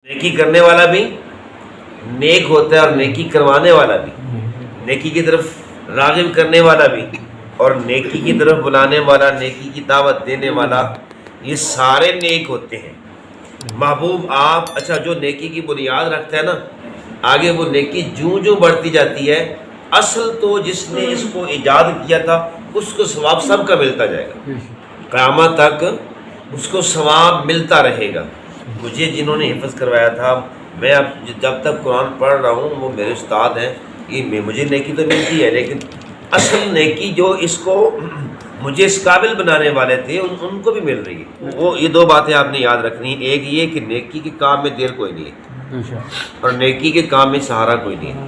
نیکی کرنے والا بھی نیک ہوتا ہے اور نیکی کروانے والا بھی، نیکی کی طرف راغب کرنے والا بھی اور نیکی کی طرف بلانے والا، نیکی کی دعوت دینے والا، یہ سارے نیک ہوتے ہیں۔ محبوب آپ اچھا جو نیکی کی بنیاد رکھتا ہے نا، آگے وہ نیکی جوں بڑھتی جاتی ہے، اصل تو جس نے اس کو ایجاد کیا تھا اس کو ثواب سب کا ملتا جائے گا، قیامت تک اس کو ثواب ملتا رہے گا۔ مجھے جنہوں نے حفظ کروایا تھا، میں اب جب تک قرآن پڑھ رہا ہوں، وہ میرے استاد ہیں، یہ مجھے نیکی تو ملتی ہے، لیکن اصل نیکی جو اس کو مجھے اس قابل بنانے والے تھے ان کو بھی مل رہی ہے۔ وہ یہ دو باتیں آپ نے یاد رکھنی ہیں، ایک یہ کہ نیکی کے کام میں دیر کوئی نہیں ہے اور نیکی کے کام میں سہارا کوئی نہیں ہے۔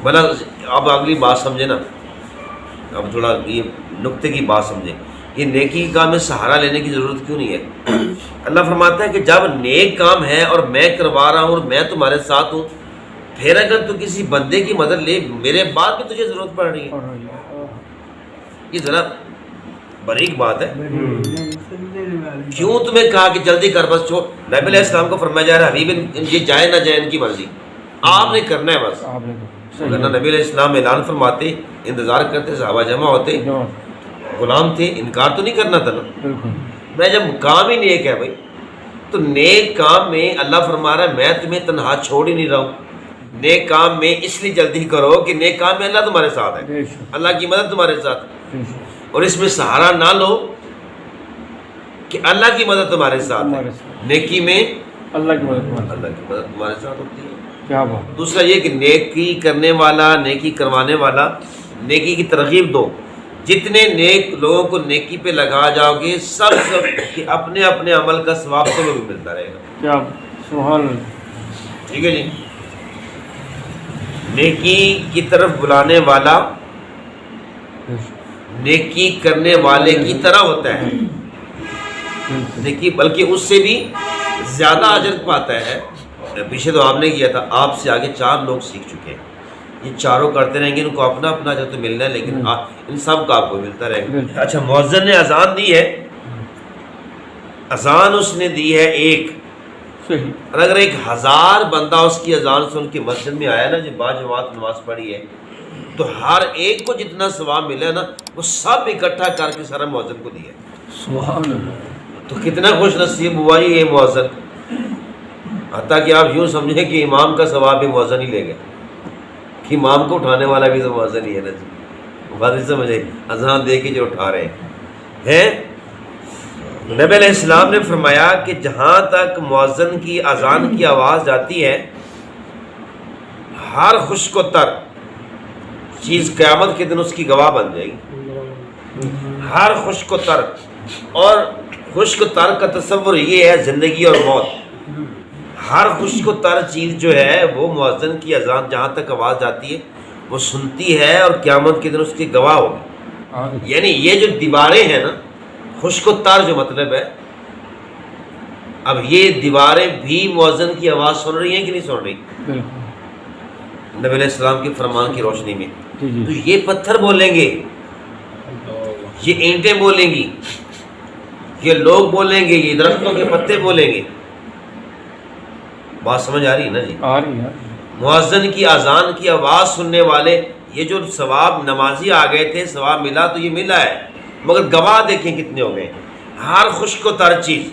بھلا اب اگلی بات سمجھے نا، اب تھوڑا یہ نقطے کی بات سمجھیں، یہ نیکی کے کام میں سہارا لینے کی ضرورت کیوں نہیں ہے؟ اللہ فرماتا ہے کہ جب نیک کام ہے اور میں کروا رہا ہوں اور میں تمہارے ساتھ ہوں، پھر اگر تو کسی بندے کی مدد لے، میرے بعد بھی تجھے ضرورت پڑ رہی ہے، یہ ذرا باریک بات ہے۔ کیوں تمہیں کہا کہ جلدی کر، بس چھوڑ؟ نبی علیہ السلام کو فرمایا جا رہا ہے حبیب یہ جائے نہ جائے ان کی مرضی، آپ نے کرنا ہے بس۔ ورنہ نبی علیہ السلام اعلان فرماتے، انتظار کرتے، صحابہ جمع ہوتے، غلام تھے، انکار تو نہیں کرنا تھا نا۔ میں جب کام ہی نیک ہے بھائی، تو نیک کام میں اللہ فرما رہا ہے میں تمہیں تنہا چھوڑ ہی نہیں رہا ہوں، نیک کام میں اس لیے جلدی کرو کہ نیک کام میں اللہ تمہارے ساتھ ہے، اللہ کی مدد تمہارے ساتھ ہے، اور اس میں سہارا نہ لو کہ اللہ کی مدد تمہارے ساتھ ہے، نیکی میں اللہ کی مدد تمہارے ساتھ ہوتی ہے۔ کیا بات۔ دوسرا یہ کہ نیکی کرنے والا، نیکی کروانے والا، نیکی کی ترغیب دو۔ جتنے نیک لوگوں کو نیکی پہ لگا جاؤ گے، سب کہ اپنے اپنے عمل کا ثواب تمہیں بھی ملتا رہے گا۔ کیا سبحان اللہ۔ ٹھیک ہے جی، نیکی کی طرف بلانے والا نیکی کرنے والے کی طرح ہوتا ہے، نیکی بلکہ اس سے بھی زیادہ اجر پاتا ہے۔ پیچھے تو آپ نے کیا تھا، آپ سے آگے 4 لوگ سیکھ چکے ہیں، یہ چاروں کرتے رہیں گے، ان کو اپنا اپنا اجر تو ملنا ہے، لیکن ان سب کا آپ کو ملتا رہے گا۔ اچھا، مؤذن نے اذان دی ہے، اذان اس نے دی ہے ایک، صحیح۔ اور اگر 1000 بندہ اس کی اذان سن کے مسجد میں آیا نا، جب باجماعت نماز پڑھی ہے، تو ہر ایک کو جتنا ثواب ملا نا، وہ سب اکٹھا کر کے سارا مؤذن کو دیا۔ سبحان اللہ۔ تو کتنا خوش نصیب ہوا یہ مؤذن، حتیٰ کہ آپ یوں سمجھیں کہ امام کا ثواب بھی مؤذن ہی لے گئے، کہ امام کو اٹھانے والا بھی تو مؤذن ہی ہے نا جی، بات سمجھے، اذان دے کے جو اٹھا رہے ہیں۔ نبی علیہ السلام نے فرمایا کہ جہاں تک مؤذن کی اذان کی آواز جاتی ہے، ہر خشک و تر چیز قیامت کے دن اس کی گواہ بن جائے گی، ہر خشک و تر۔ اور خشک و تر کا تصور یہ ہے زندگی اور موت، ہر خشک و تر چیز جو ہے وہ مؤذن کی اذان جہاں تک آواز جاتی ہے وہ سنتی ہے اور قیامت کے دن اس کی گواہ ہوگی۔ یعنی یہ جو دیواریں ہیں نا، خشک و تر جو مطلب ہے، اب یہ دیواریں بھی مؤذن کی آواز سن رہی ہیں کہ نہیں سن رہی؟ نبی علیہ السلام کے فرمان کی روشنی میں۔ تو یہ پتھر بولیں گے، یہ اینٹیں بولیں گی، یہ لوگ بولیں گے، یہ درختوں کے پتے بولیں گے۔ بات سمجھ آ رہی ہے نا جی؟ آ رہی ہے۔ مؤذن کی اذان کی آواز سننے والے، یہ جو ثواب نمازی آ گئے تھے، ثواب ملا تو یہ ملا ہے، مگر گواہ دیکھیں کتنے ہو گئے۔ ہر خشک و تر چیز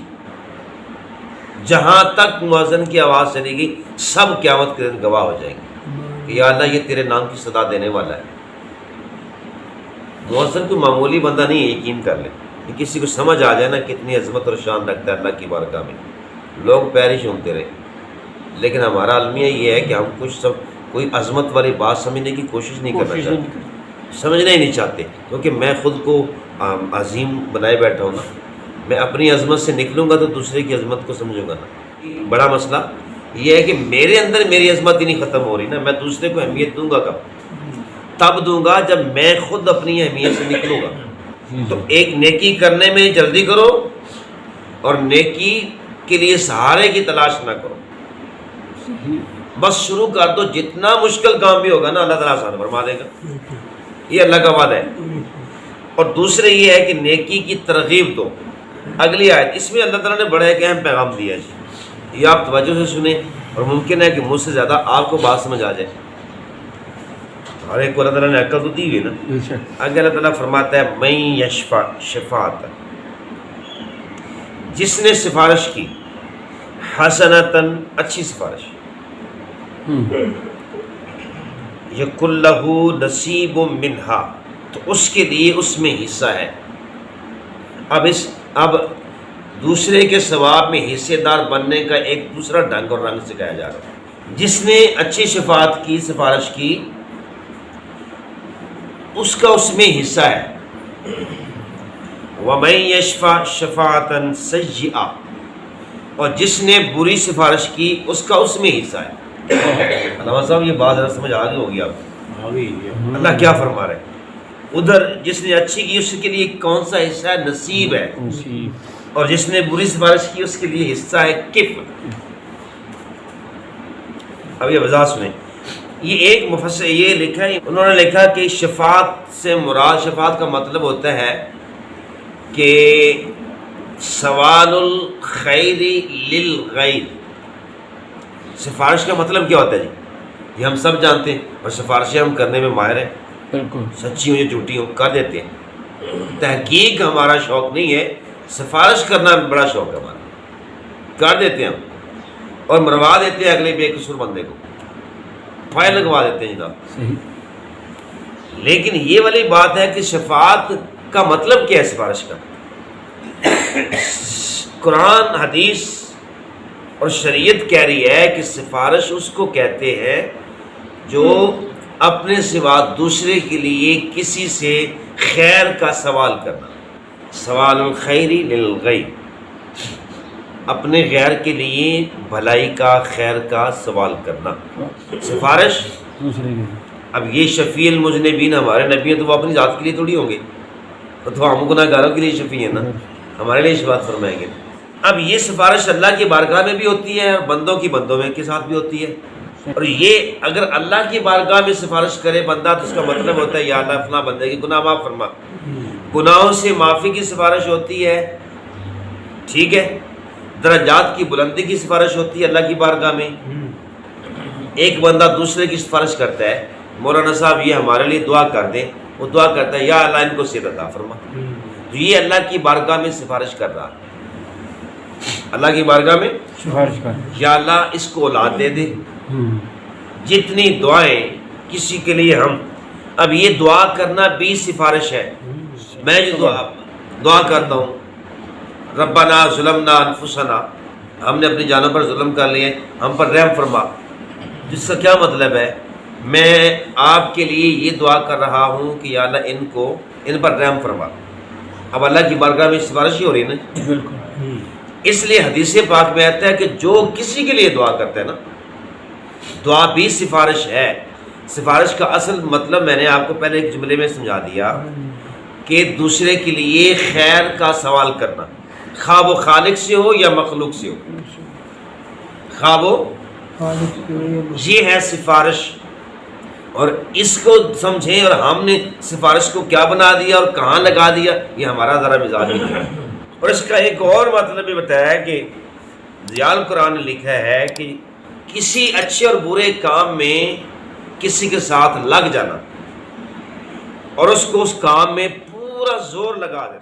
جہاں تک مؤذن کی آواز چلے گی، سب قیامت کے دن گواہ ہو جائیں گے کہ یا اللہ یہ تیرے نام کی صدا دینے والا ہے۔ مؤذن کوئی معمولی بندہ نہیں ہے، یقین کر لیں، کہ کسی کو سمجھ آ جائے نا کتنی عظمت اور شان رکھتا ہے اللہ کی بارگاہ میں، لوگ پیر ہی چومتے رہے۔ لیکن ہمارا المیہ یہ ہے کہ ہم کوئی عظمت والی بات سمجھنے کی کوشش نہیں کرنا چاہتے، سمجھنا ہی نہیں چاہتے، کیونکہ میں خود کو عظیم بنائے بیٹھا ہوں نا، میں اپنی عظمت سے نکلوں گا تو دوسرے کی عظمت کو سمجھوں گا نا۔ بڑا مسئلہ یہ ہے کہ میرے اندر میری عظمت ہی نہیں ختم ہو رہی نا، میں دوسرے کو اہمیت دوں گا کب؟ تب دوں گا جب میں خود اپنی اہمیت سے نکلوں گا۔ تو ایک نیکی کرنے میں جلدی کرو اور نیکی کے لیے سہارے کی تلاش نہ کرو، بس شروع کر دو، جتنا مشکل کام بھی ہوگا نا اللہ تعالیٰ آسان فرما دے گا، یہ اللہ کا وعدہ ہے۔ اور دوسرے یہ ہے کہ نیکی کی ترغیب دو۔ اگلی آیت، اس میں اللہ تعالیٰ نے بڑا ایک اہم پیغام دیا ہے۔ یہ آپ توجہ سے سنیں، اور ممکن ہے کہ مجھ سے زیادہ آپ کو بات سمجھ آ جائے. ہر ایک کو اللہ تعالیٰ نے عقل تو دی ہوئی ہے نا. بے شک. آگے اللہ تعالیٰ فرماتا ہے من یشفع شفاعۃ، جس نے سفارش کی، حسنتاً اچھی سفارش، یکن لہ نصیب منہا، تو اس کے لیے اس میں حصہ ہے. اب دوسرے کے ثواب میں حصے دار بننے کا ایک دوسرا ڈھنگ اور رنگ سکھایا جا رہا ہے. جس نے اچھی شفاعت کی، سفارش کی، اس کا اس میں حصہ ہے. وَمَن یشفع شفاعةً سیئۃ، اور جس نے بری سفارش کی، اس کا اس میں حصہ ہے. علامہ صاحب یہ بات ذرا سمجھ آگے ہوگی آپ کو. اللہ کیا فرما رہے ہیں؟ ادھر جس نے اچھی کی اس کے لیے کون سا حصہ ہے؟ نصیب ہے. اور جس نے بری سفارش کی اس کے لیے حصہ ہے کفل. اب یہ وضاحت سنیں. یہ ایک مفسر یہ لکھا ہے، انہوں نے لکھا کہ شفاعت سے مراد، شفاعت کا مطلب ہوتا ہے کہ سوال الخیر للغیر. سفارش کا مطلب کیا ہوتا ہے جی؟ یہ ہم سب جانتے ہیں، اور سفارشیں ہم کرنے میں ماہر ہیں. بالکل سچی ہوں یا جھوٹی ہوں کر دیتے ہیں. تحقیق ہمارا شوق نہیں ہے، سفارش کرنا بڑا شوق ہے ہمارا. کر دیتے ہیں ہم، اور مروا دیتے ہیں اگلے بے قصور بندے کو، فائل لگوا دیتے ہیں جناب. صحیح. لیکن یہ والی بات ہے کہ شفاعت کا مطلب کیا ہے؟ سفارش کا قرآن، حدیث اور شریعت کہہ رہی ہے کہ سفارش اس کو کہتے ہیں جو اپنے سوا دوسرے کے لیے کسی سے خیر کا سوال کرنا. سوال الخیر للغیر، اپنے غیر کے لیے بھلائی کا، خیر کا سوال کرنا. سفارش دوسرے کے. اب یہ شفیع المذنبین ہمارے نبی ہیں، تو وہ اپنی ذات کے لیے تھوڑی ہوں گے، تو ہم گناہ گاروں کے لیے شفیع ہیں نا، ہمارے لیے شفاعت فرمائیں گے. اب یہ سفارش اللہ کی بارگاہ میں بھی ہوتی ہے، اور بندوں کی بندوں میں کے ساتھ بھی ہوتی ہے. اور یہ اگر اللہ کی بارگاہ میں سفارش کرے بندہ، تو اس کا مطلب ہوتا ہے یا اللہ فلاں بندے کی گناہ معاف فرما. گناہوں سے معافی کی سفارش ہوتی ہے، ٹھیک ہے. درجات کی بلندی کی سفارش ہوتی ہے اللہ کی بارگاہ میں. ایک بندہ دوسرے کی سفارش کرتا ہے، مولانا صاحب یہ ہمارے لیے دعا کر دیں، وہ دعا کرتا ہے یا اللہ ان کو صحت عطا فرما. تو یہ اللہ کی بارگاہ میں سفارش کر رہا ہے. اللہ کی بارگاہ میں سفارش کر. یا اللہ اس کو اولاد دے دے. جتنی دعائیں کسی کے لیے ہم، اب یہ دعا کرنا بھی سفارش ہے. میں جو دعا کرتا ہوں ربنا ظلمنا انفسنا، ہم نے اپنی جانوں پر ظلم کر لیے، ہم پر رحم فرما. جس کا کیا مطلب ہے؟ میں آپ کے لیے یہ دعا کر رہا ہوں کہ یا اللہ ان پر رحم فرما. اب اللہ کی بارگاہ میں سفارش ہی ہو رہی ہے نا. بالکل. اس لیے حدیث پاک میں آتا ہے کہ جو کسی کے لیے دعا کرتا ہے نا، دعا بھی سفارش ہے. سفارش کا اصل مطلب میں نے آپ کو پہلے ایک جملے میں سمجھا دیا کہ دوسرے کے لیے خیر کا سوال کرنا، خواہ وہ خالق سے ہو یا مخلوق سے ہو، خواہ وہ، یہ ہے سفارش. اور اس کو سمجھیں، اور ہم نے سفارش کو کیا بنا دیا اور کہاں لگا دیا، یہ ہمارا ذرا مزاج نہیں ہے. اور اس کا ایک اور مطلب بھی بتایا ہے کہ ضیاء قرآن نے لکھا ہے کہ کسی اچھے اور برے کام میں کسی کے ساتھ لگ جانا اور اس کو اس کام میں پورا زور لگا دینا.